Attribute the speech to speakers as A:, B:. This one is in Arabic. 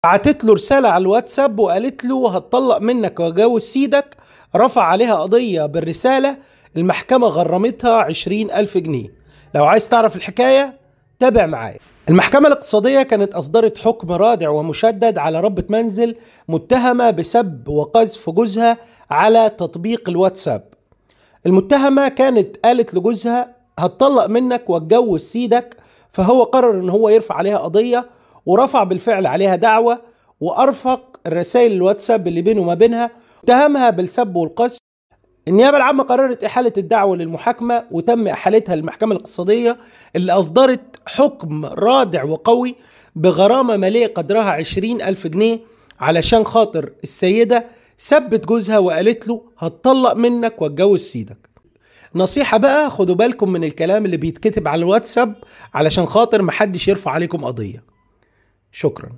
A: بعتت له رسالة على الواتساب وقالت له هتطلق منك واتجوز سيدك. رفع عليها قضية بالرسالة، المحكمة غرمتها 20,000 جنيه. لو عايز تعرف الحكاية تابع معايا. المحكمة الاقتصادية كانت أصدرت حكم رادع ومشدد على ربة منزل متهمة بسب وقذف جوزها على تطبيق الواتساب. المتهمة كانت قالت لجوزها هتطلق منك واتجوز سيدك، فهو قرر ان هو يرفع عليها قضية، ورفع بالفعل عليها دعوة، وأرفق الرسائل الواتساب اللي بينه وما بينها، اتهمها بالسب والقذف. النيابة العامة قررت إحالة الدعوة للمحاكمة، وتم إحالتها للمحكمة الاقتصادية اللي أصدرت حكم رادع وقوي بغرامة مالية قدرها 20,000 جنيه علشان خاطر السيدة سبت جوزها وقالت له هتطلق منك واتجوز سيدك. نصيحة بقى، خدوا بالكم من الكلام اللي بيتكتب على الواتساب علشان خاطر محدش يرفع عليكم قضية. شكرا.